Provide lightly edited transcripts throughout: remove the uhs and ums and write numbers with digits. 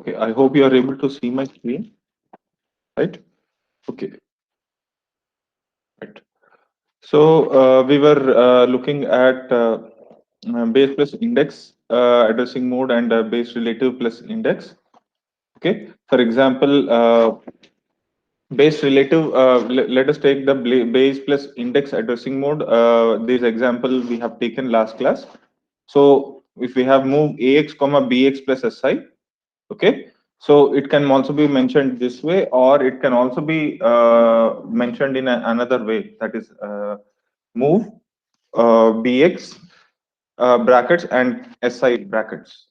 Okay, I hope you are able to see my screen, right? Okay, right. So we were looking at base plus index addressing mode and base relative plus index. Okay, for example, base relative, let us take the base plus index addressing mode. This example we have taken last class. So if we have move ax comma bx plus si, okay, so it can also be mentioned this way, or it can also be mentioned in another way, that is move bx brackets and si brackets.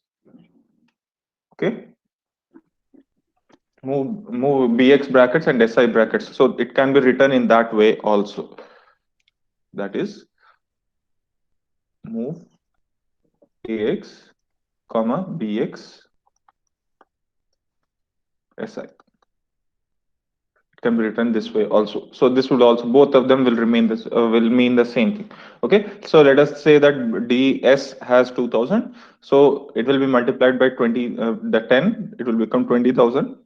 Okay, move bx brackets and si brackets, so it can be written in that way also, that is move ax comma bx si, can be written this way also. So this would also, both of them will remain this, will mean the same thing. Okay, so let us say that ds has 2000, so it will be multiplied by 20, the 10, it will become 20,000.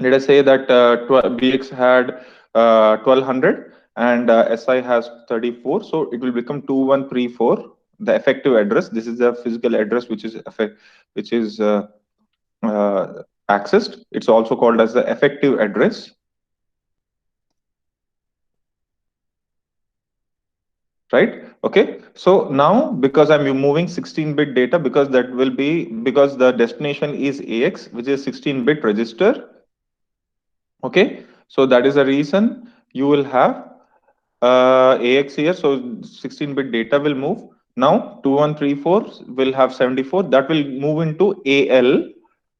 Let us say that bx had 1200 and si has 34, so it will become 2134, the effective address. This is the physical address which is accessed. It's also called as the effective address, right? Okay, so now because I'm moving 16-bit data, because that will be, because the destination is ax, which is 16-bit register. Okay, so that is the reason you will have ax here. So 16-bit data will move. Now 2134 will have 74, that will move into al,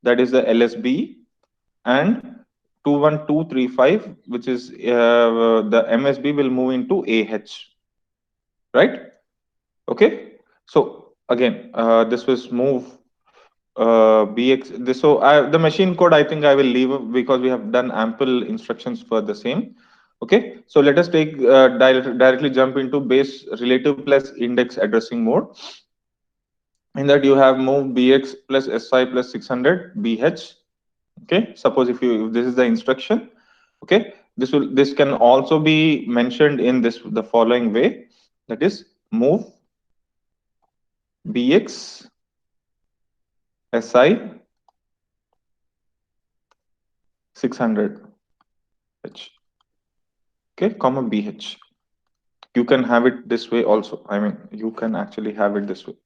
that is the lsb, and 21235, which is the msb, will move into ah, right? Okay, so again, this was move bx. This, so the machine code, I think I will leave because we have done ample instructions for the same. Okay, so let us take directly jump into base relative plus index addressing mode. In that you have move bx plus si plus 600 bh. Okay, suppose if this is the instruction. Okay, this can also be mentioned in this the following way, that is move bx si 600 h, okay, comma bh. You can have it this way also. I mean, you can actually have it this way.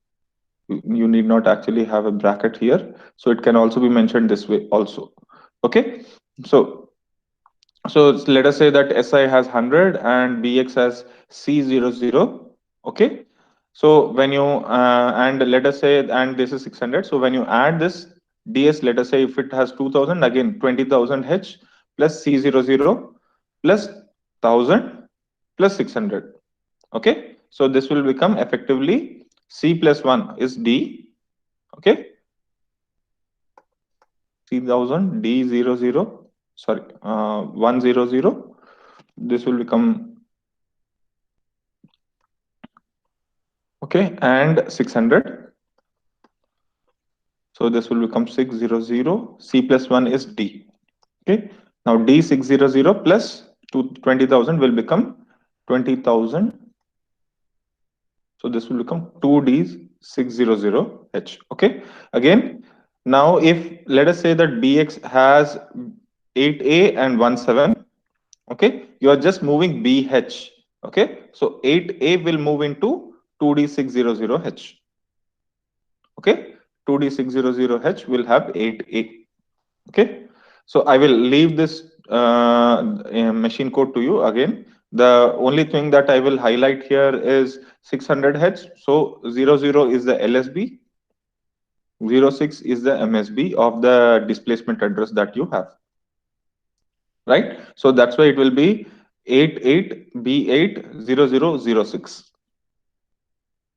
You need not actually have a bracket here, so it can also be mentioned this way also. Okay, so let us say that si has 100 and bx has c00. Okay, so when you and let us say, and this is 600, so when you add this ds, let us say if it has 2000, again 20,000 h plus c00 plus 1000 plus 600. Okay, so this will become effectively c plus 1 is d. Okay, 3000 d00, sorry, 100. This will become, okay, and 600, so this will become 600. C plus 1 is d. Okay, now d600 plus 20,000 will become 20,000, so this will become 2d600h. Okay, again, now if let us say that bx has 8a and 17, okay, you are just moving bh. Okay, so 8a will move into 2d600h. Okay, 2d600h will have 8a. Okay, so I will leave this machine code to you again. The only thing that I will highlight here is 600h. So 00 is the LSB, 06 is the MSB of the displacement address that you have, right? So that's why it will be 88B80006,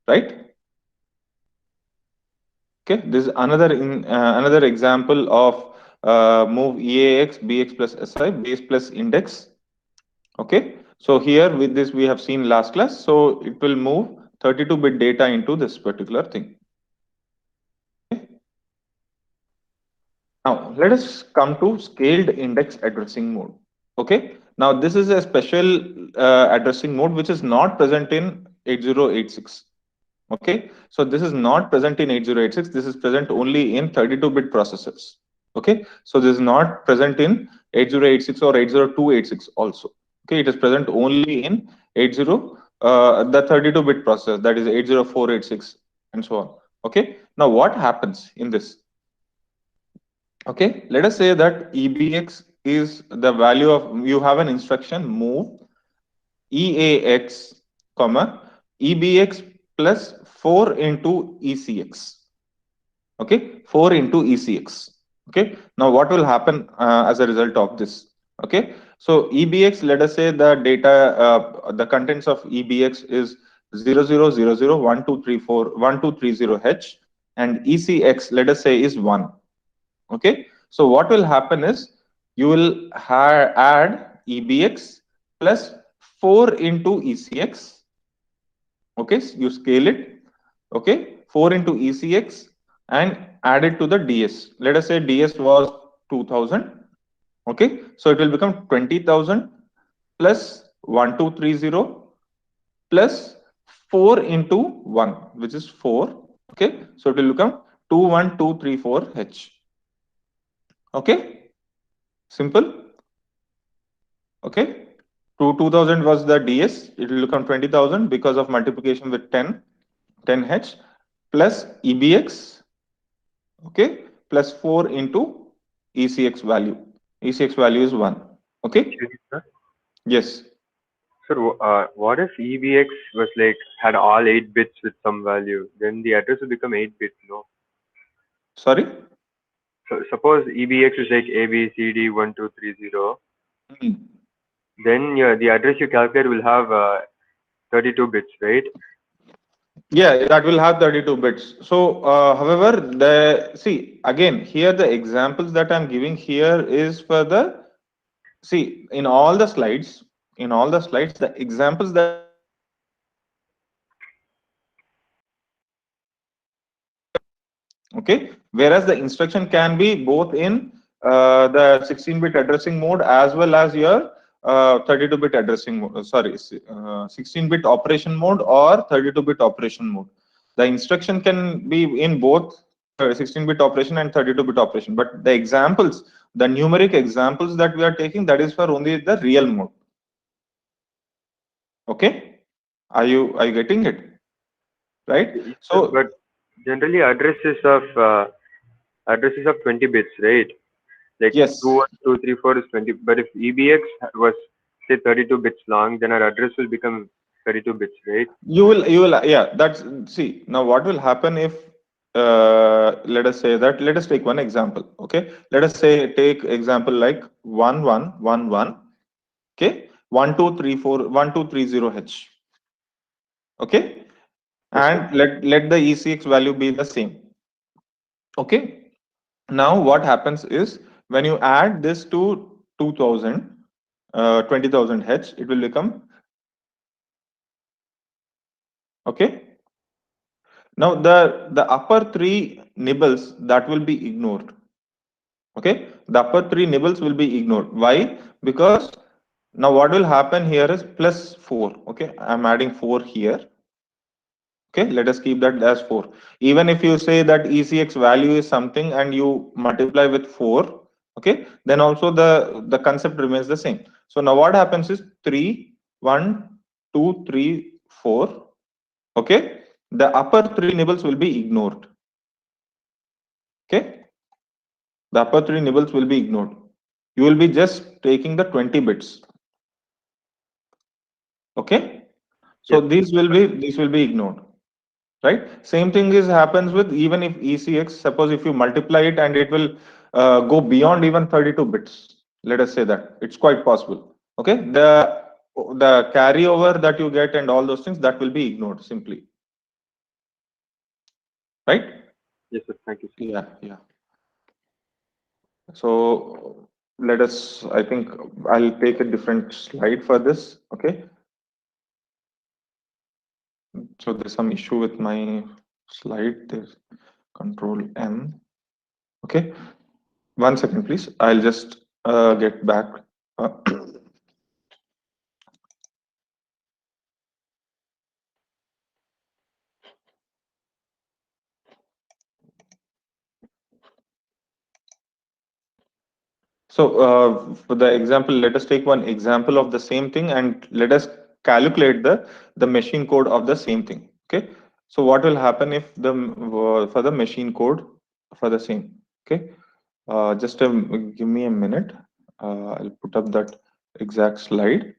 right? Okay, this is another example of move EAX BX plus SI base plus index. Okay, so here with this we have seen last class, so it will move 32-bit data into this particular thing. Now, let us come to scaled index addressing mode. Okay. Now, this is a special addressing mode which is not present in 8086. Okay. So, this is not present in 8086. This is present only in 32-bit processors. Okay. So, this is not present in 8086 or 80286 also. Okay. It is present only in 80, the 32-bit processor, that is 80486 and so on. Okay. Now, what happens in this? Okay, let us say that EBX is the value of, you have an instruction move EAX, comma, EBX plus 4 into ECX. Okay, 4 into ECX. Okay, now what will happen as a result of this? Okay, so EBX, let us say the data, the contents of EBX is 000012341230H, and ECX, let us say, is 1. Okay, so what will happen is you will add EBX plus 4 into ECX. Okay, so you scale it. Okay, 4 into ECX and add it to the DS. Let us say DS was 2000. Okay, so it will become 20,000 plus 1230 plus 4 into 1, which is 4. Okay, so it will become 21234H. Okay, simple. Okay, 2000 was the DS. It will become 20,000 because of multiplication with 10H plus EBX. Okay, plus 4 into ECX value. ECX value is 1. Okay, Excuse me, sir. yes. Sir, what if EBX was like had all 8 bits with some value? Then the address will become 8 bits, no? Sorry. So suppose EBX is like ABCD1230, Hmm. then the address you calculate will have 32 bits, right? Yeah, that will have 32 bits. So, however, the see again here the examples that I'm giving here is for the, see, in all the slides, the examples that I'm giving here is for the 32-bit addressing mode. Okay, whereas the instruction can be both in the 16-bit addressing mode as well as your 32-bit addressing mode. Sorry, 16-bit operation mode or 32-bit operation mode. The instruction can be in both 16-bit operation and 32-bit operation, but the examples, the numeric examples that we are taking, that is for only the real mode. Okay, are you getting it right? Yes, sir, So but generally addresses of 20 bits, right? Like two yes, one two three four is 20. But if EBX was say 32 bits long, then our address will become 32 bits, right? you will yeah, that's, see, now what will happen if let us say that, let us take one example. Okay, let us say take example like 1111. Okay, 1234 1230H. Okay, Yes, sir. and let the ECX value be the same. Okay, now what happens is when you add this to 2000, 20,000 H, it will become, okay. Now the upper three nibbles that will be ignored. Okay, the upper three nibbles will be ignored. Why? Because now what will happen here is plus 4. Okay, I'm adding 4 here. Okay, let us keep that as 4. Even if you say that ECX value is something and you multiply with 4, okay, then also the concept remains the same. So now what happens is 3, 1, 2, 3, 4. Okay, the upper three nibbles will be ignored. Okay, the upper three nibbles will be ignored. You will be just taking the 20 bits. Okay, so Yes. these will be ignored. Right, same thing is happens with, even if ECX, suppose if you multiply it and it will go beyond even 32 bits, let us say that it's quite possible. Okay, the carryover that you get and all those things, that will be ignored simply. Right. Yes, sir. Thank you, sir. Yeah, yeah. So let us, I think I'll take a different slide for this. Okay, so there's some issue with my slide. There's control M. Okay, One second, please. I'll just get back. Uh, So for the example, let us take one example of the same thing and let us calculate the machine code of the same thing. Okay. So what will happen if the for the machine code for the same? Okay. Just give me a minute. I'll put up that exact slide.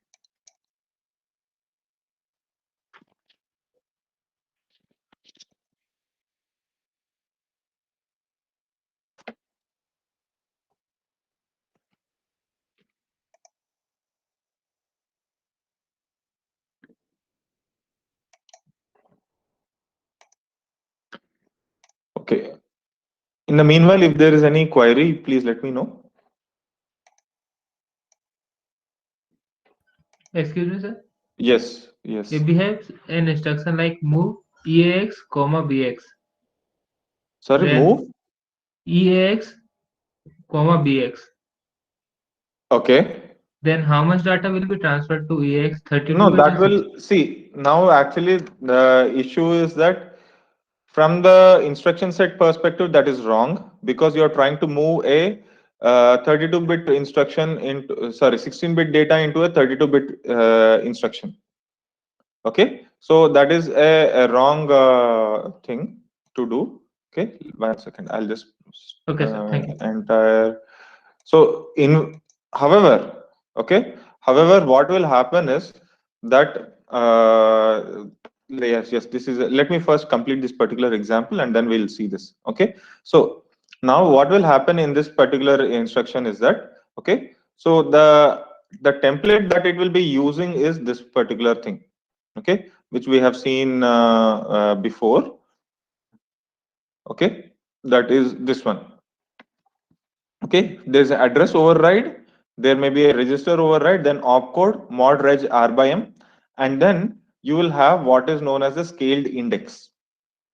Okay. In the meanwhile, if there is any query, please let me know. Excuse me, sir. Yes. Yes. If we have an instruction like move EAX, comma BX, Sorry. then Move. EAX, comma BX, Okay. then how much data will be transferred to EAX? 32 No, bit that or 6? will see now. Actually, the issue is that from the instruction set perspective, that is wrong because you are trying to move a 32-bit instruction into 16-bit data into a 32-bit instruction. Okay, so that is a wrong thing to do. Okay, 1 second. I'll just Okay, sir. Thank you. entire. So in however, okay, however, what will happen is that yes, this is. Let me first complete this particular example and then we'll see this. Okay, so now what will happen in this particular instruction is that okay, so the template that it will be using is this particular thing. Okay, which we have seen before. Okay, that is this one. Okay, there's an address override, there may be a register override, then opcode, mod reg r by m, and then you will have what is known as a scaled index.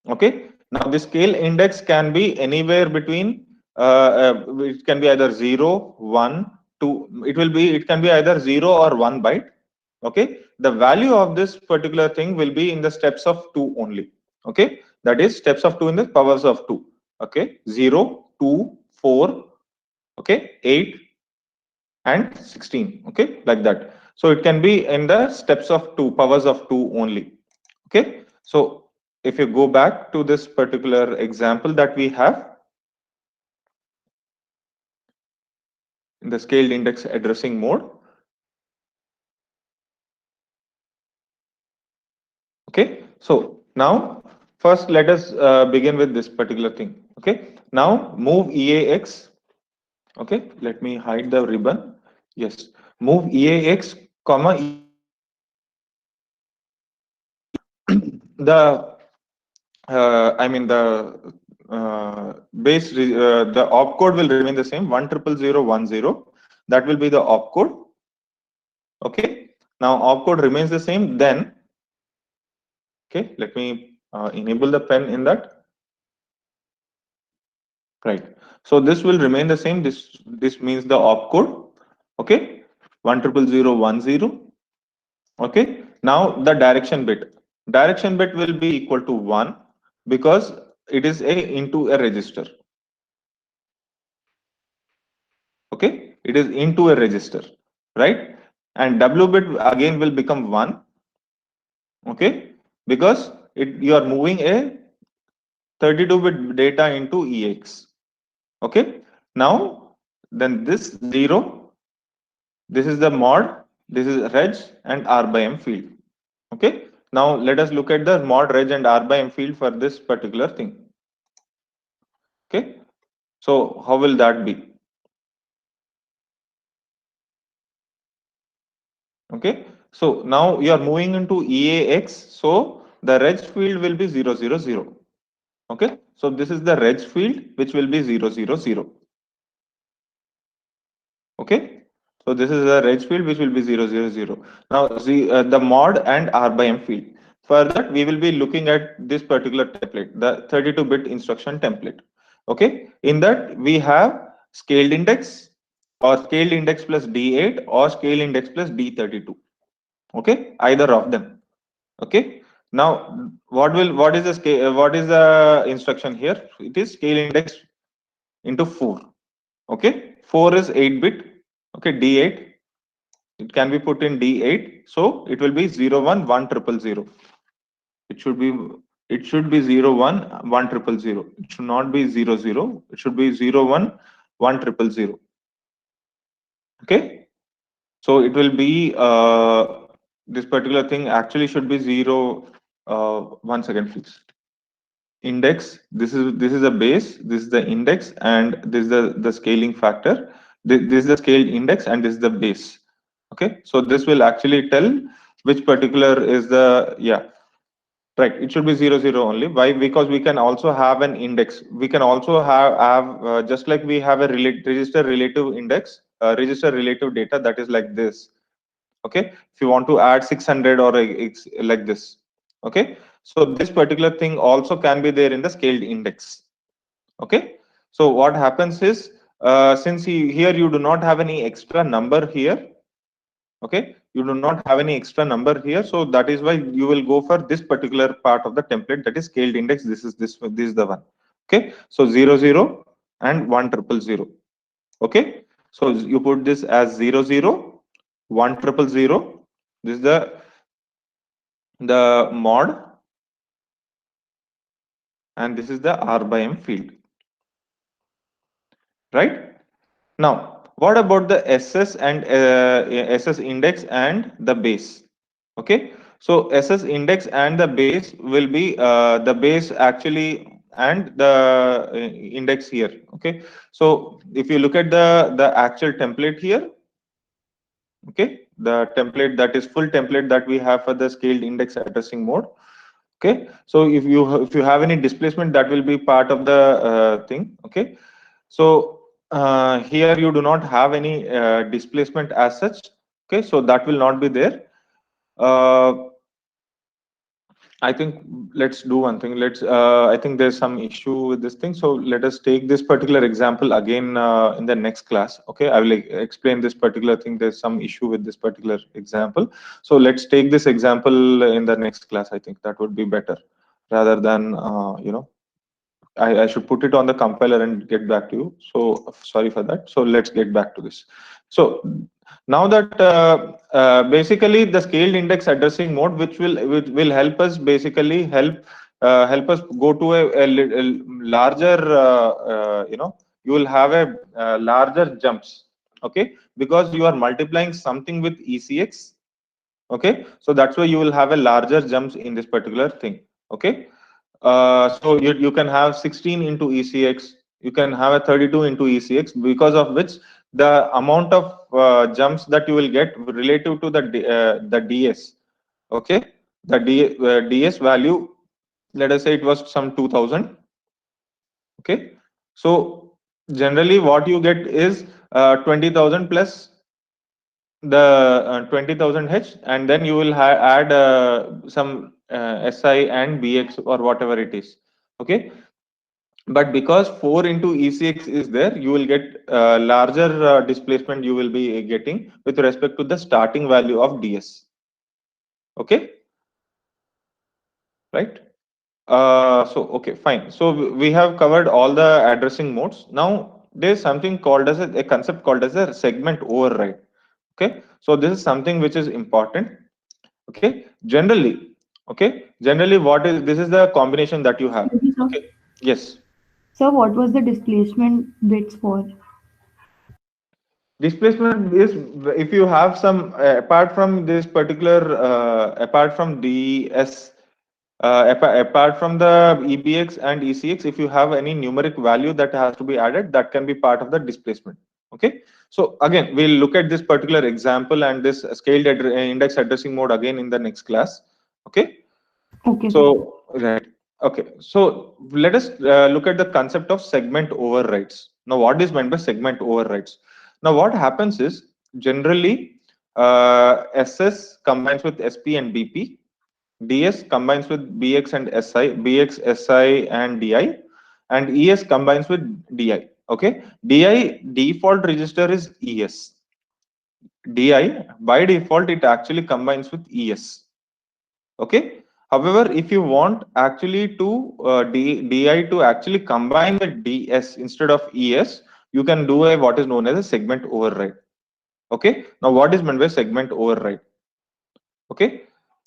Okay, now the scale index can be anywhere between it can be either 0, 1, 2. It can be either 0 or 1 byte. Okay, the value of this particular thing will be in the steps of 2 only. Okay, that is steps of 2 in the powers of 2. Okay, 0, 2, 4, okay, 8 and 16. Okay, like that. So it can be in the steps of 2, powers of 2 only. Okay, so if you go back to this particular example that we have in the scaled index addressing mode. Okay, so now first let us begin with this particular thing. Okay, now move EAX. Okay, let me hide the ribbon. Yes, move EAX comma the I mean the the opcode will remain the same 1000010. That will be the opcode. Okay, now opcode remains the same. Then okay, let me enable the pen in that. Right. So this will remain the same. This means the opcode. Okay, 1000010. Okay. Now the direction bit. Direction bit will be equal to 1 because it is into a register. Okay, it is into a register, right? And W bit again will become 1. Okay, because you are moving a 32-bit data into EX. Okay, now then this 0, this is the mod, this is reg and r by m field. Okay, now let us look at the mod reg and r by m field for this particular thing. Okay, so how will that be? Okay, so now you are moving into EAX, so the reg field will be 000. Okay, so this is the reg field which will be 000. Okay, so this is the reg field which will be 000. Now the mod and r by m field. For that we will be looking at this particular template, the 32-bit instruction template. Okay, in that we have scaled index, or scaled index plus D8, or scaled index plus D32. Okay, either of them. Okay. Now, what is the scale? What is the instruction here? It is scale index into 4. Okay, 4 is 8-bit. Okay, D8. It can be put in D8, so it will be 0 1 1 0 0. It should be 0 1 1 0 0. It should not be 0 0. It should be 0 1 1 0 0. Okay, so it will be this particular thing actually should be 0. 1 second, please. Index. This is a base. This is the index, and this is the scaling factor. This is the scaled index, and this is the base. Okay, so this will actually tell which particular is the, yeah, right. It should be 0 0 only. Why? Because we can also have an index. We can also have just like we have a register relative index, register relative data, that is like this. Okay, if you want to add 600 or like this. Okay, so this particular thing also can be there in the scaled index. Okay, so what happens is, since here you do not have any extra number here. Okay, you do not have any extra number here, so that is why you will go for this particular part of the template, that is scaled index. This is the one. Okay, so 0 0 and 1 0 0. Okay, so you put this as 0 0 1 0 0. This is the mod, and this is the R by M field. Right now, what about the SS and SS index and the base? Okay, so SS index and the base will be the base actually and the index here. Okay, so if you look at the actual template here, okay, the template, that is full template that we have for the scaled index addressing mode. Okay, so if you have any displacement, that will be part of the thing. Okay, so here you do not have any displacement as such. Okay, so that will not be there. I think let's do one thing. I think there's some issue with this thing. So let us take this particular example again in the next class. Okay, I will explain this particular thing. There's some issue with this particular example. So let's take this example in the next class. I think that would be better rather than, I should put it on the compiler and get back to you. So sorry for that. So let's get back to this. So now that basically the scaled index addressing mode, which will help us basically help us go to a larger, you will have a larger jumps. Okay, because you are multiplying something with ECX. Okay, so that's why you will have a larger jumps in this particular thing. Okay, so you can have 16 into ECX, you can have a 32 into ECX, because of which the amount of jumps that you will get relative to the DS. Okay, the DS value, let us say it was some 2000. Okay, so generally what you get is 20,000 plus the 20,000 H, and then you will add some SI and BX or whatever it is. Okay, but because 4 into ECX is there, you will get larger displacement you will be getting with respect to the starting value of DS. Okay, right? So okay, fine. So we have covered all the addressing modes. Now there's something called as a concept called as a segment override. Okay, so this is something which is important. Okay, generally, what is this is the combination that you have. Maybe, sir. Okay, yes. Sir, what was the displacement bits for? Displacement is if you have some apart from this particular apart from DS, apart from the EBX and ECX, if you have any numeric value that has to be added, that can be part of the displacement. Okay, so again we'll look at this particular example and this scaled index addressing mode again in the next class. Okay, Okay, sir. so right. Okay, so let us look at the concept of segment overrides. Now, what is meant by segment overrides? Now, what happens is generally SS combines with SP and BP, DS combines with BX and SI, BX, SI and DI, and ES combines with DI. Okay, DI default register is ES. DI by default it actually combines with ES. Okay. However, if you want actually to DI to actually combine with DS instead of ES, you can do a what is known as a segment override. Okay. Now, what is meant by segment override? Okay.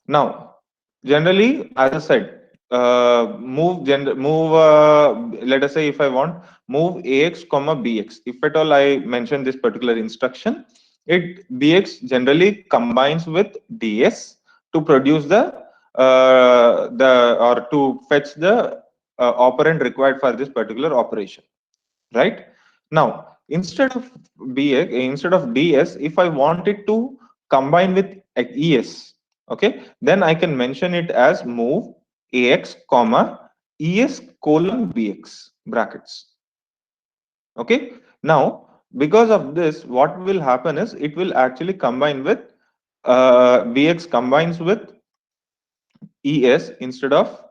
Now, generally, as I said, let us say if I want move AX comma BX. If at all I mention this particular instruction, BX generally combines with DS to produce or to fetch the operand required for this particular operation. Right now, instead of DS, if I want it to combine with ES, okay, then I can mention it as move AX comma ES colon BX brackets. Okay, now because of this, what will happen is it will actually combine with BX combines with ES instead of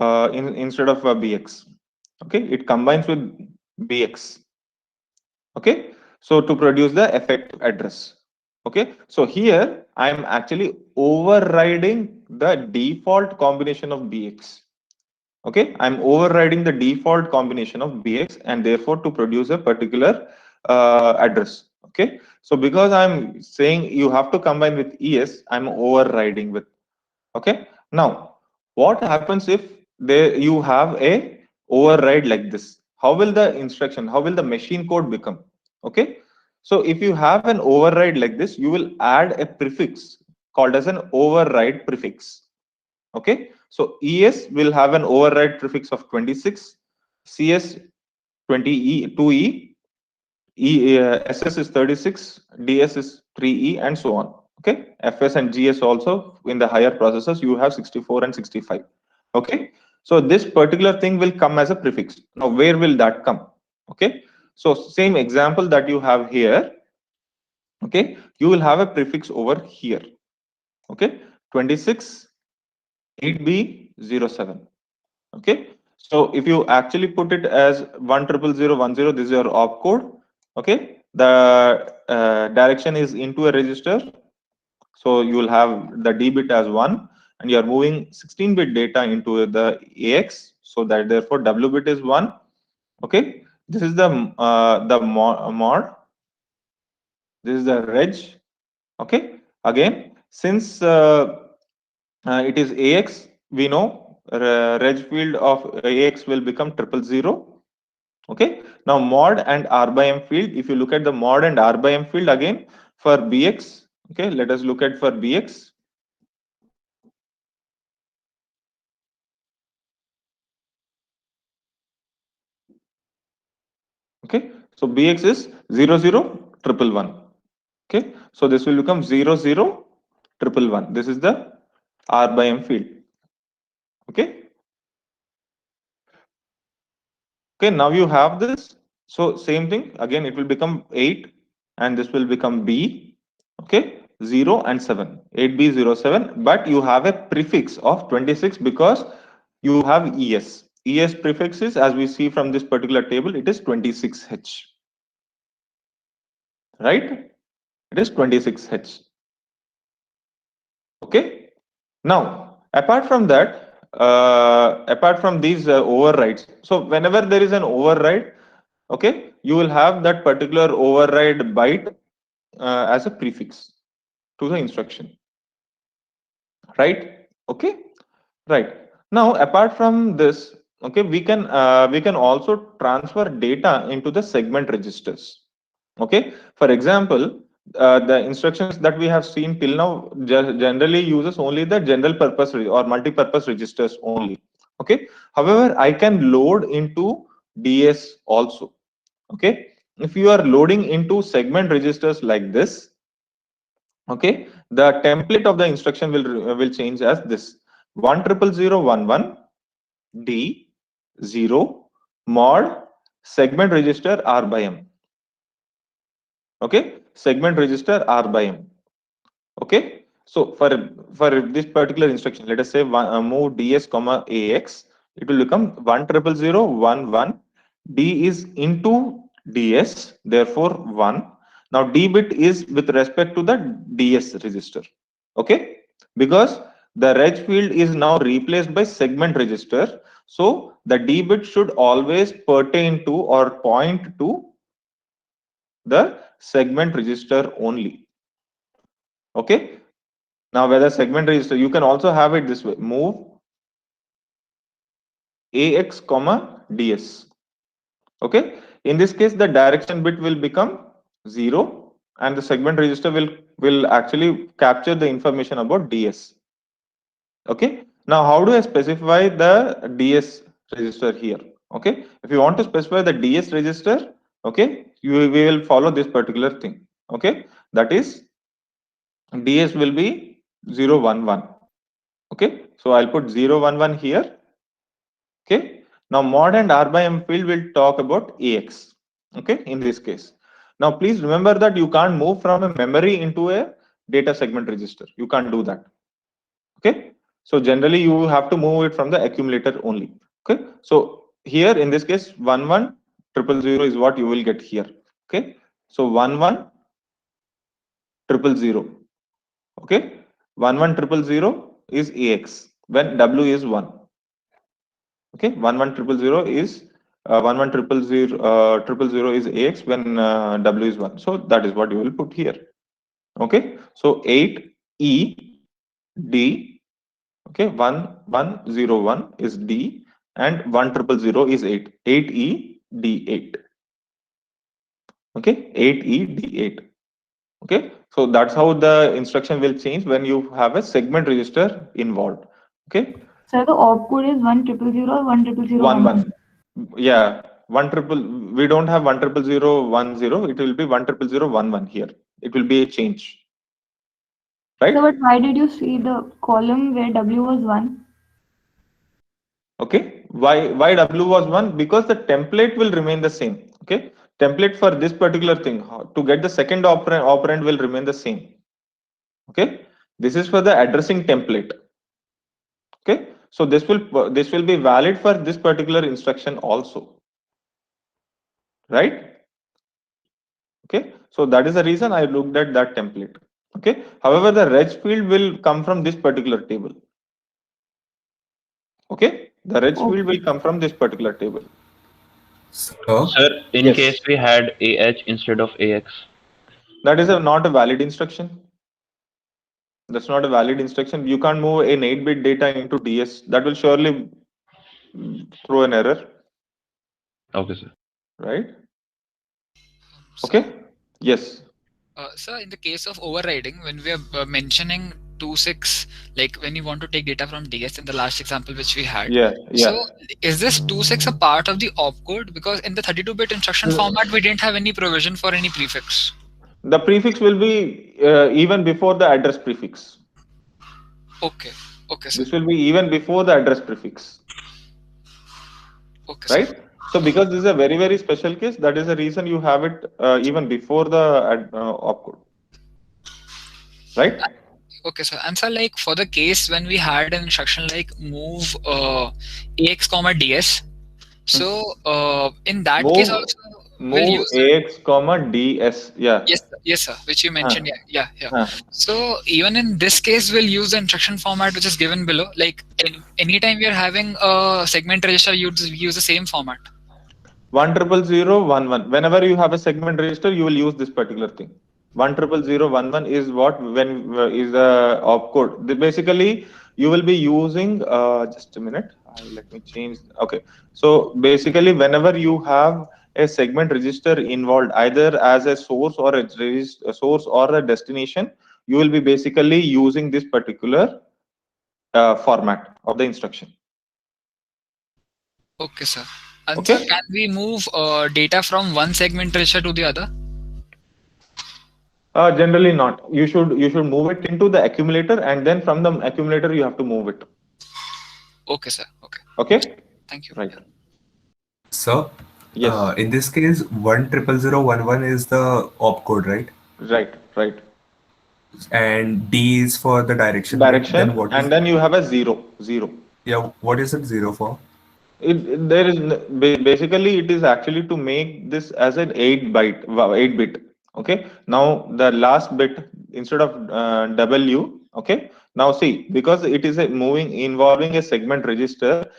BX. Okay, it combines with BX. Okay, so to produce the effective address. Okay, so here I am actually overriding the default combination of BX. Okay, I'm overriding the default combination of BX and therefore to produce a particular address. Okay, so because I'm saying you have to combine with ES, I'm overriding with. Okay, now what happens if you have a override like this? How will the machine code become? Okay, so if you have an override like this, you will add a prefix called as an override prefix. Okay, so ES will have an override prefix of 26, CS 2E, SS is 36, DS is 3E, and so on. Okay, FS and GS also in the higher processors you have 64 and 65. Okay, so this particular thing will come as a prefix. Now, where will that come? Okay, so same example that you have here. Okay, you will have a prefix over here. Okay, 26 8B07. Okay, so if you actually put it as 1000010, this is your opcode. Okay, the direction is into a register, so you will have the D bit as 1, and you are moving 16-bit data into the AX, so that therefore W bit is 1. Okay, this is the mod. This is the reg. Okay, again, since it is AX, we know reg field of AX will become 000. Okay, now mod and R by M field, if you look at the mod and R by M field again for BX, okay, let us look at for BX. Okay, so BX is 00111. Okay, so this will become 00111. This is the R by M field. Okay. Okay, now you have this. So same thing again, it will become 8 and this will become B. Okay, 0 and 7, 8B07, but you have a prefix of 26 because you have ES. ES prefixes, as we see from this particular table, it is 26H. Right? It is 26H. Okay. Now, apart from that, apart from these overrides, so whenever there is an override, okay, you will have that particular override byte as a prefix to the instruction. Right? Okay. Right. Now, apart from this, okay, we can also transfer data into the segment registers. Okay. For example, the instructions that we have seen till now generally uses only the general purpose or multi-purpose registers only. Okay. However, I can load into DS also. Okay. If you are loading into segment registers like this, okay, the template of the instruction will change as this: 10011 D 0 mod segment register R by M. Okay, segment register R by M. Okay, so for this particular instruction, let us say move DS comma AX, it will become 10011 D is into DS, therefore 1. Now D bit is with respect to the DS register. Okay, because the reg field is now replaced by segment register, so the D bit should always pertain to or point to the segment register only. Okay, now whether segment register, you can also have it this way: move AX comma DS. Okay, in this case the direction bit will become 0 and the segment register will actually capture the information about DS. Okay, now how do I specify the DS register here? Okay, if you want to specify the DS register, okay, we will follow this particular thing. Okay, that is DS will be 011. Okay, so I'll put 011 here. Okay, now mod and R by M field will talk about AX. Okay, in this case. Now please remember that you can't move from a memory into a data segment register. You can't do that. Okay, so generally you have to move it from the accumulator only. Okay, so here in this case 11 000 is what you will get here. Okay, so 11 000. Okay, 11 000 is AX when W is 1. Okay, 11 000 is 11 000 is AX when W is 1. So that is what you will put here. Okay, so 8E D. Okay, 1101 is D and 1000 is 8. 8E D8. Okay, 8E D8. Okay, so that's how the instruction will change when you have a segment register involved. Okay, So the opcode is 1000 or 100011. Yeah, 1 we don't have 1001010. It will be 10011 here. It will be a change, right? So, but why did you see the column where W was 1? Okay, why W was 1? Because the template will remain the same. Okay, template for this particular thing to get the second operand will remain the same. Okay, this is for the addressing template. Okay, so this will be valid for this particular instruction also, right? Okay, so that is the reason I looked at that template. Okay, however, the reg field will come from this particular table. Okay, the reg field will come from this particular table. Sir, in Yes. case we had AH instead of AX. That is not a valid instruction. That's not a valid instruction. You can't move an 8-bit data into DS. That will surely throw an error, Okay, sir. right? Okay. Yes. So in the case of overriding, when we are mentioning 26, like when you want to take data from DS in the last example which we had. Yeah. So is this 26 a part of the opcode? Because in the 32-bit instruction format, we didn't have any provision for any prefix. The prefix will be even before the address prefix. Okay. Okay, sir. This will be even before the address prefix. Okay, right? sir. So because this is a very, very special case, that is the reason you have it even before the opcode, right? Okay, sir. And sir, like for the case when we had an instruction like move AX comma DS, so in that case also we'll Move use AX comma DS. Yeah. yes, sir. Which you mentioned. Yeah. So even in this case, we'll use the instruction format which is given below. Like anytime we are having a segment register, you use the same format. 10011. Whenever you have a segment register, you will use this particular thing. 10011 is what when is the opcode. Basically, you will be using. Just a minute. Let me change. Okay. So basically, whenever you have a segment register involved, either as a source or a source or a destination, you will be basically using this particular format of the instruction. Okay, sir. And Okay. sir, can we move data from one segment register to the other? Generally not. You should move it into the accumulator, and then from the accumulator you have to move it. Okay, sir. Okay. Thank you. Right. So, Yes. in this case, 100011 is the opcode, right? Right. And D is for the direction. Direction, Then what is? and then you have a 0. Yeah, what is it 0 for? There is basically it is actually to make this as an 8 bit. Okay. Now the last bit instead of W. Okay. Now see, because it is a moving involving a segment register,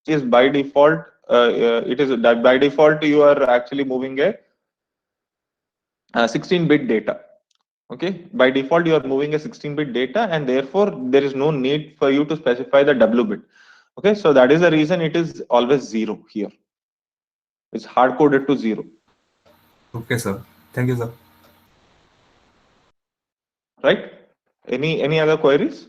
which is by default, it is that by default you are actually moving a 16-bit data. Okay, by default you are moving a 16-bit data, and therefore there is no need for you to specify the W bit. Okay, so that is the reason it is always 0 here. It's hard coded to 0. Okay, sir. Thank you, sir. Right? Any other queries?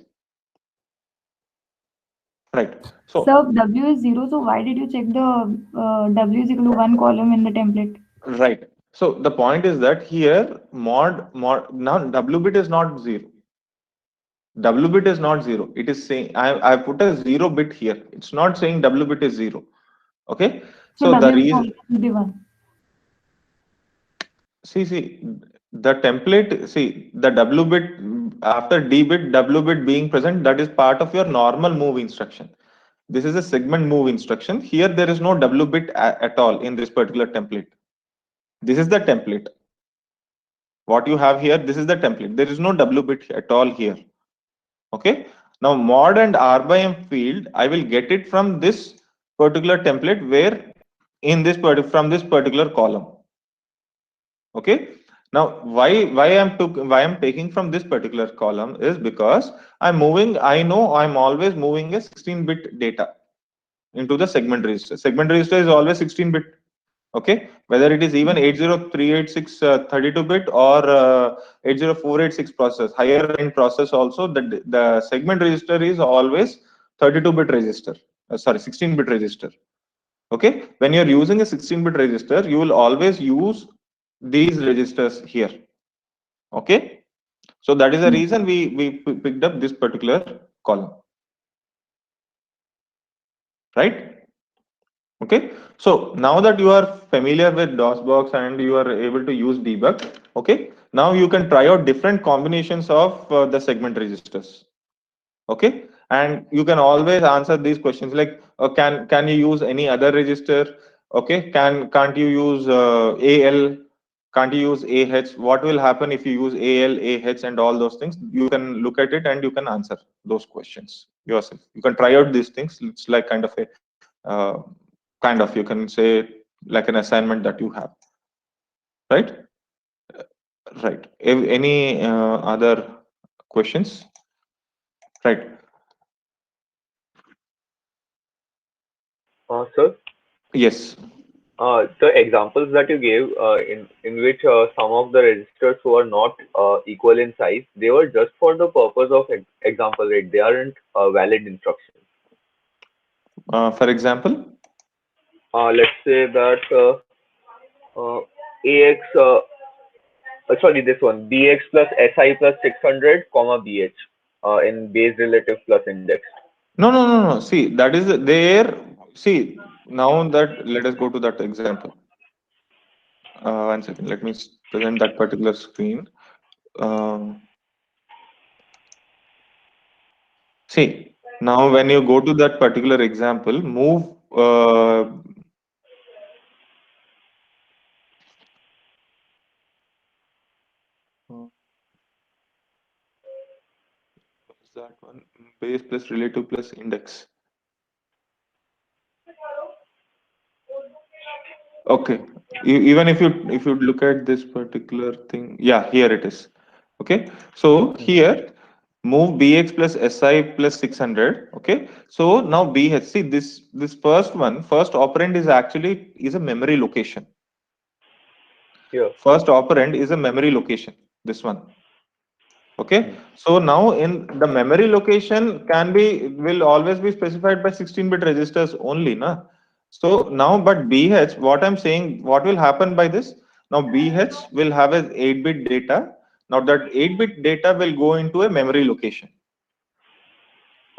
Right. So W is 0, so why did you check the W is equal to 1 column in the template? right. So the point is that here mod now W bit is not 0. W bit is not 0. It is saying I put a 0 bit here. It's not saying W bit is 0. Okay. So So the W reason, will be 1. see the template, see the W bit after D bit, W bit being present, that is part of your normal move instruction. This is a segment move instruction. Here there is no W bit at all in this particular template. This is the template. What you have here, this is the template. There is no W bit at all here. Okay. Now mod and R by M field, I will get it from this particular template where in this from this particular column. Okay. Now why I'm taking from this particular column is because I know I'm always moving a 16-bit data into the segment register. Segment register is always 16-bit. Okay, whether it is even 80386 32-bit or 80486 process, higher end process also, the segment register is always 32-bit register. Sorry, 16-bit register. Okay, when you're using a 16-bit register, you will always use these registers here. Okay, so that is the reason we picked up this particular column. Right? Okay, so now that you are familiar with DOSBox and you are able to use debug, okay, now you can try out different combinations of the segment registers. Okay, and you can always answer these questions like can you use any other register? Okay, can't you use AL? Can't you use AH? What will happen if you use AL, AH, and all those things? You can look at it and you can answer those questions yourself. You can try out these things. It's like kind of a you can say like an assignment that you have, right? Right. Any other questions? Right. Sir, Yes. the examples that you gave in which some of the registers were not equal in size, they were just for the purpose of example, right? They aren't valid instructions. For example? Let's say that AX, sorry, this one, BX plus SI plus 600, comma BH in base relative plus index. No. See, that is there. See, now that let us go to that example. 1 second. Let me present that particular screen. See, now when you go to that particular example, move that one, base plus relative plus index. Okay, even if you look at this particular thing, yeah, here it is. Okay, so here move bx plus si plus 600. Okay, so now bh, see this first operand is a memory location. Yeah. First operand is a memory location, this one. Okay, so now in the memory location will always be specified by 16-bit registers only, na? So now, but BH, what I'm saying, what will happen by this? Now BH will have an 8-bit data. Now that 8-bit data will go into a memory location.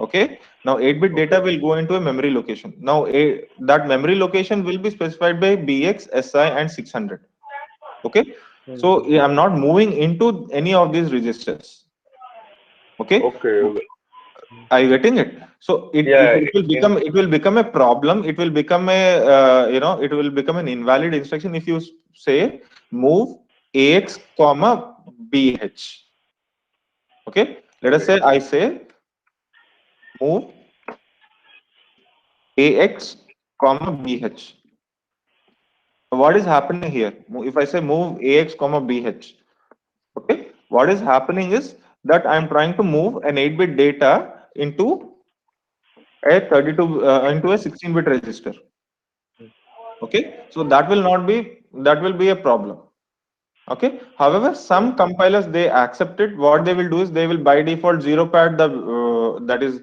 Okay, now 8-bit data will go into a memory location. Now that memory location will be specified by BX, SI, and 600. Okay, so I'm not moving into any of these registers. Okay. Okay. Are you getting it? So it will become a problem. It will become a it will become an invalid instruction if you say move AX comma BH. Okay, let us say I say move AX comma BH. What is happening here? If I say move AX comma BH, okay, what is happening is that I'm trying to move an 8-bit data into a 32 into a 16-bit register. Okay, so that will be a problem. Okay, however, some compilers, they accept it. What they will do is they will by default zero pad the that is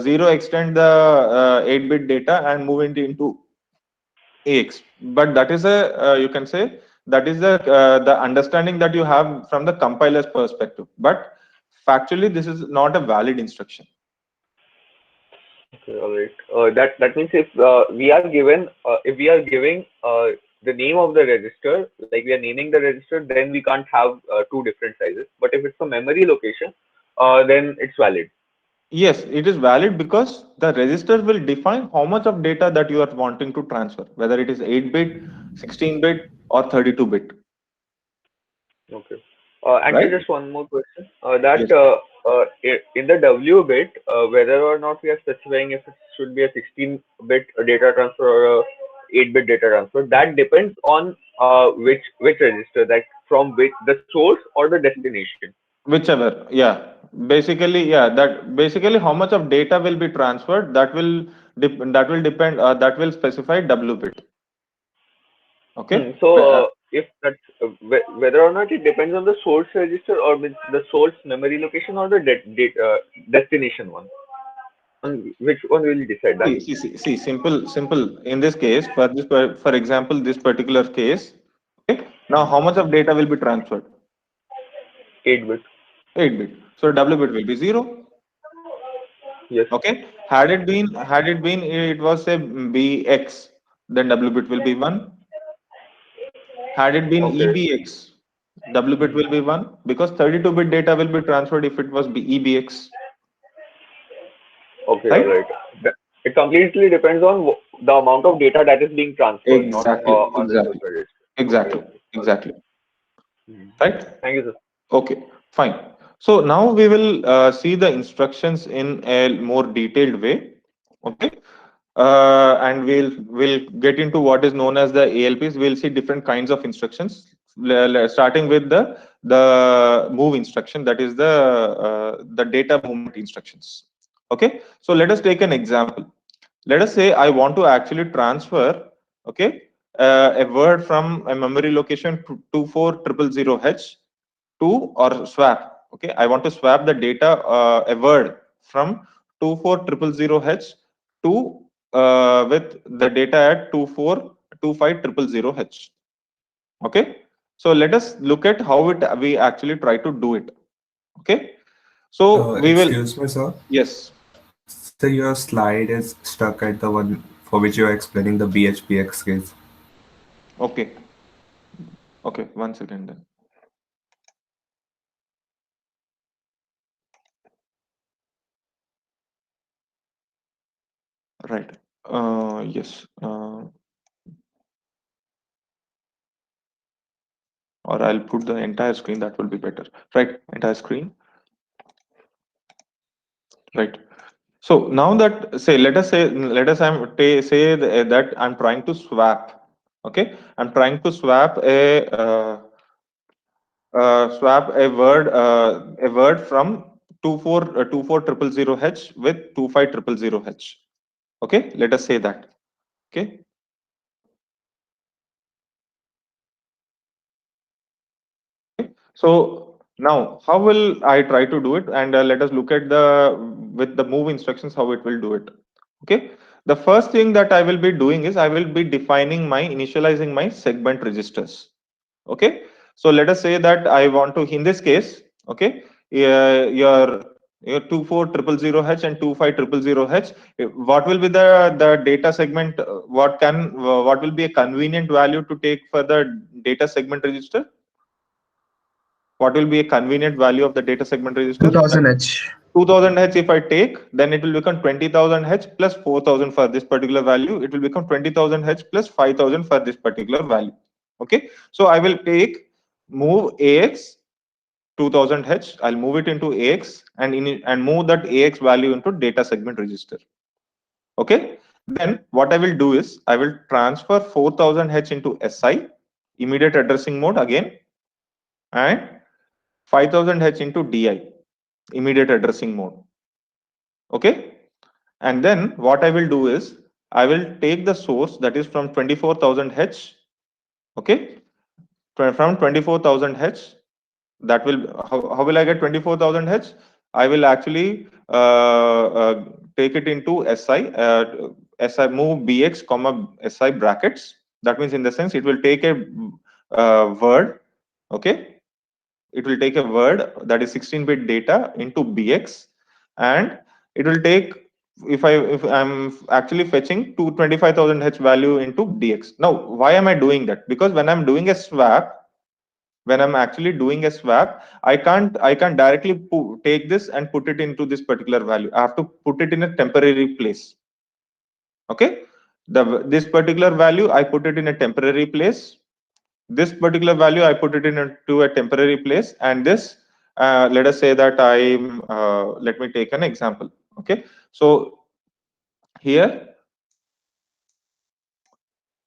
zero extend the 8-bit data and move it into AX. But that is a you can say that is the understanding that you have from the compiler's perspective. But factually, this is not a valid instruction. Okay, all right. That means if we are giving the name of the register, like we are naming the register, then we can't have two different sizes. But if it's a memory location, then it's valid. Yes, it is valid because the register will define how much of data that you are wanting to transfer, whether it is 8-bit, 16-bit, or 32-bit. Okay. And Right? just one more question. Yes. In the W bit, whether or not we are specifying if it should be a 16-bit data transfer or a 8-bit data transfer, that depends on which register, like from which the source or the destination. Whichever, yeah. Basically, yeah. That basically how much of data will be transferred. That will depend. That will specify W bit. Okay. So if that's whether or not it depends on the source register or with the source memory location or the destination one. On which one will you decide that? See, simple. In this case, for example, this particular case. Okay. Now, how much of data will be transferred? 8-bit. 8-bit. So W bit will be 0. Yes. Okay. Had it been, it was a BX, then W bit will be 1. Had it been Okay. EBX, W bit will be 1 because 32-bit data will be transferred if it was EBX. Okay, Right? all right. It completely depends on the amount of data that is being transferred, Exactly. not on the source register. Exactly. Okay. Exactly. Mhm. Right? Thank you, sir. Okay. Fine. So now we will see the instructions in a more detailed way. Okay. And we'll get into what is known as the ALPs. We'll see different kinds of instructions, starting with the move instruction, that is the data movement instructions. Okay, so let us take an example. Let us say I want to actually transfer, okay, a word from a memory location to 24000H to, or swap. Okay, I want to swap the data, a word from 24000H to with the data at 2425000H. Okay, so let us look at how we actually try to do it. Okay, so we will. Excuse me, sir. Yes. So your slide is stuck at the one for which you are explaining the BHPX case. Okay. Okay. 1 second then. Right. Yes. Or I'll put the entire screen. That will be better. Right. Entire screen. Right. So now that let us say that I'm trying to swap. Okay. I'm trying to swap a word from 24000H with 25000H. Okay. Let us say that. Okay. So now, how will I try to do it? And let us look at with the move instructions how it will do it. Okay. The first thing that I will be doing is I will be initializing my segment registers. Okay. So let us say that I want to, in this case, okay, your 24000H and 25000H. What will be the data segment? What will be a convenient value to take for the data segment register? What will be a convenient value of the data segment register? 2000H. 2000H if I take, then it will become 20,000H plus 4,000 for this particular value. It will become 20,000H plus 5,000 for this particular value. Okay, so I will take move AX 2000H. I'll move it into AX and move that AX value into data segment register. Okay, then what I will do is I will transfer 4000H into SI, immediate addressing mode again, and 5000H into DI, immediate addressing mode. Okay, and then what I will do is I will take the source that is from 24,000H. Okay, from 24,000H, that will how will I get 24,000H? I will actually take it into SI, SI move BX comma SI brackets. That means in the sense it will take a word. Okay, it will take a word that is 16-bit data into BX, and it will take, if I'm actually fetching 25,000H value into DX. Now, why am I doing that? Because when I'm doing a swap, when I'm actually doing a swap, I can't directly take this and put it into this particular value. I have to put it in a temporary place. Okay, this particular value I put it in a temporary place. This particular value I put it into a temporary place, and this let us say that I'm let me take an example. Okay, so here,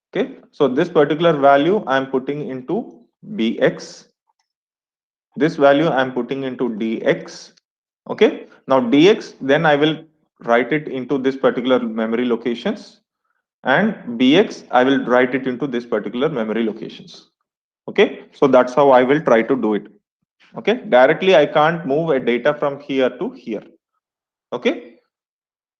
okay, so this particular value I'm putting into BX, this value I'm putting into DX. Okay, now DX, then I will write it into this particular memory locations, and BX I will write it into this particular memory locations. Okay, so that's how I will try to do it. Okay, directly I can't move a data from here to here. Okay,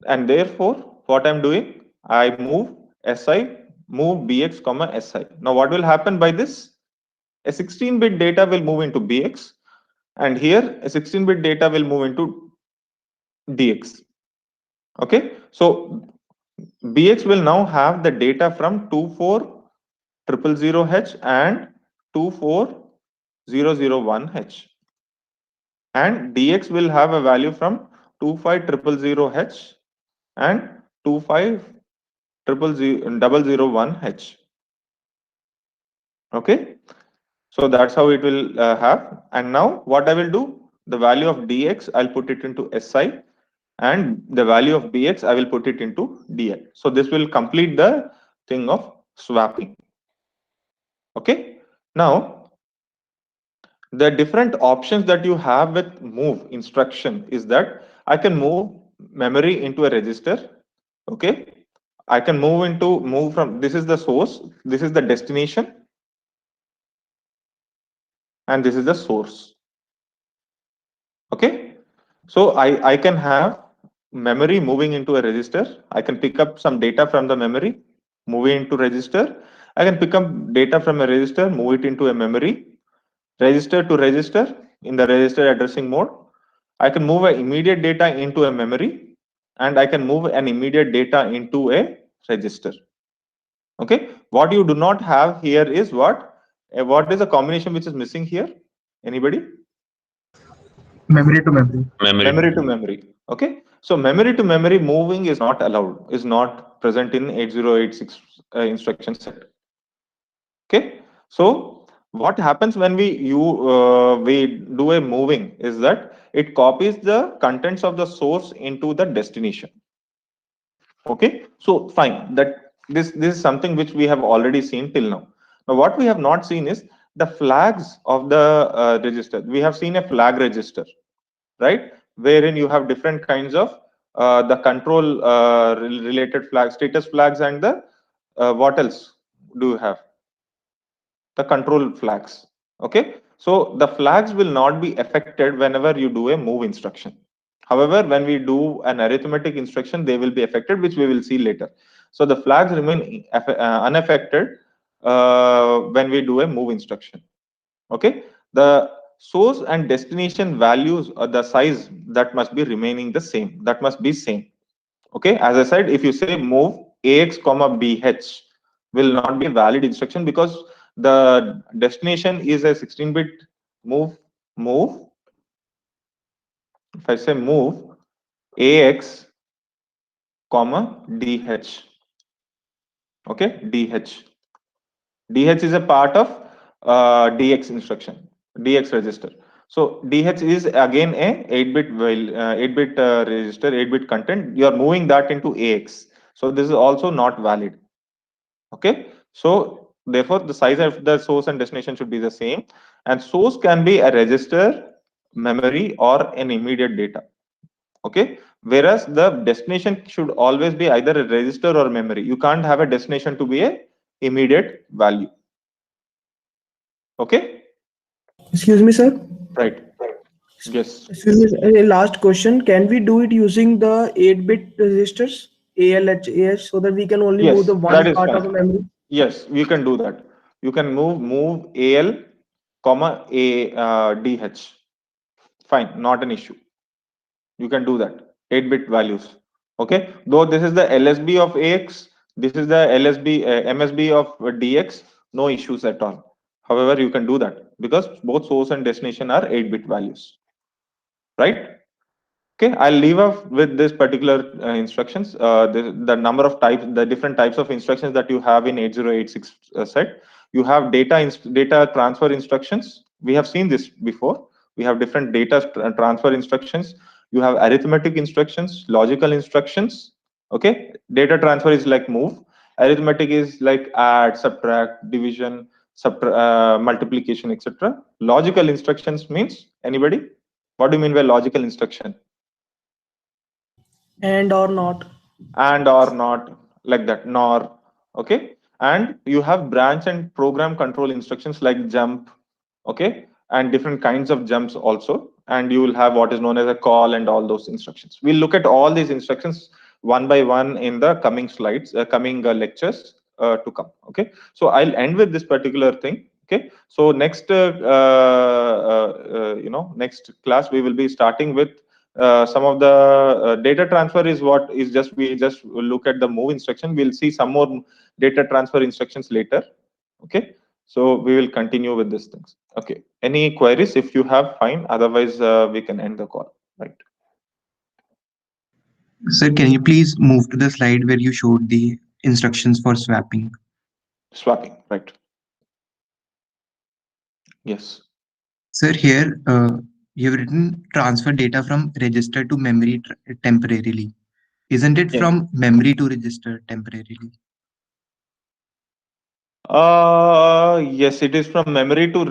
and therefore what I'm doing, I move SI, move BX comma SI. Now what will happen by this? A 16-bit data will move into BX, and here a 16-bit data will move into DX. Okay, so BX will now have the data from 24000H and 24001H, and DX will have a value from 25000H and 25001H. Okay, so that's how it will have. And now what I will do, the value of DX I'll put it into SI, and the value of BX I will put it into DI. So this will complete the thing of swapping. Okay, now the different options that you have with move instruction is that I can move memory into a register. Okay, I can move from, this is the source, this is the destination, and this is the source. Okay, so I can have memory moving into a register. I can pick up some data from the memory, move it into register. I can pick up data from a register, move it into a memory, register to register in the register addressing mode. I can move an immediate data into a memory, and I can move an immediate data into a register. Okay, what you do not have here is what is the combination which is missing here? Anybody? Memory to memory. Memory to memory. Okay, so memory to memory moving is not allowed, is not present in 8086 instruction set. Okay, so what happens when we do a moving is that it copies the contents of the source into the destination. Okay, so fine, that this is something which we have already seen till now. Now what we have not seen is the flags of the register. We have seen a flag register, right, wherein you have different kinds of the control related flags, status flags, and the what else do you have? The control flags. Okay, so the flags will not be affected whenever you do a move instruction. However, when we do an arithmetic instruction, they will be affected, which we will see later. So the flags remain unaffected when we do a move instruction. Okay, the source and destination values or the size, that must be remaining the same, that must be same. Okay, as I said, if you say move AX comma BH will not be a valid instruction because the destination is a 16-bit move, if I say move AX, comma DH. Okay, DH. DH is a part of DX instruction, DX register. So DH is again a 8-bit 8-bit register, 8-bit content. You are moving that into AX. So this is also not valid. Okay. So therefore, the size of the source and destination should be the same. And source can be a register, memory, or an immediate data. Okay. Whereas the destination should always be either a register or memory. You can't have a destination to be a immediate value. Okay. Excuse me, sir. Right. Yes. Excuse me. Last question. Can we do it using the 8-bit registers, ALH, AH, so that we can only Yes, move the that one is part fine. of the memory? Yes, you can do that. You can move AL, comma DH. Fine, not an issue. You can do that. 8-bit values. Okay. Though this is the LSB of AX, this is the LSB MSB of DX. No issues at all. However, you can do that because both source and destination are 8-bit values. Right. Okay, I'll leave off with this particular instructions. The number of types, the different types of instructions that you have in 8086 set. You have data transfer instructions. We have seen this before. We have different data transfer instructions. You have arithmetic instructions, logical instructions. Okay, data transfer is like move. Arithmetic is like add, subtract, division, multiplication, etc. Logical instructions means anybody? What do you mean by logical instruction? And or not. And or not, like that, nor. Okay. And you have branch and program control instructions like jump. Okay. And different kinds of jumps also. And you will have what is known as a call and all those instructions. We'll look at all these instructions one by one in the coming slides, coming lectures to come. Okay. So I'll end with this particular thing. Okay. So next next class we will be starting with some of the data transfer is what is just, we just look at the move instruction. We'll see some more data transfer instructions later. Okay. So we will continue with these things. Okay. Any queries? If you have, fine. Otherwise, we can end the call. Right. Sir, can you please move to the slide where you showed the instructions for swapping? Swapping, right. Yes. Sir, here you have written transfer data from register to memory temporarily. Isn't it from memory to register temporarily? Yes, it is from memory to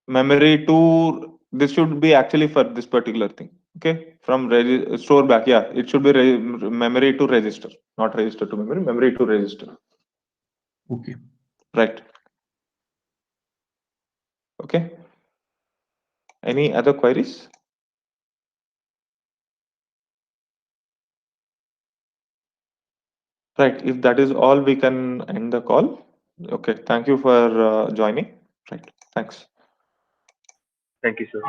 memory to, this should be actually for this particular thing. Okay, from store back. Yeah, it should be memory to register, not register to memory, memory to register. Okay. Right. Okay. Any other queries? Right. If that is all, we can end the call. Okay. Thank you for joining. Right. Thanks. Thank you, sir.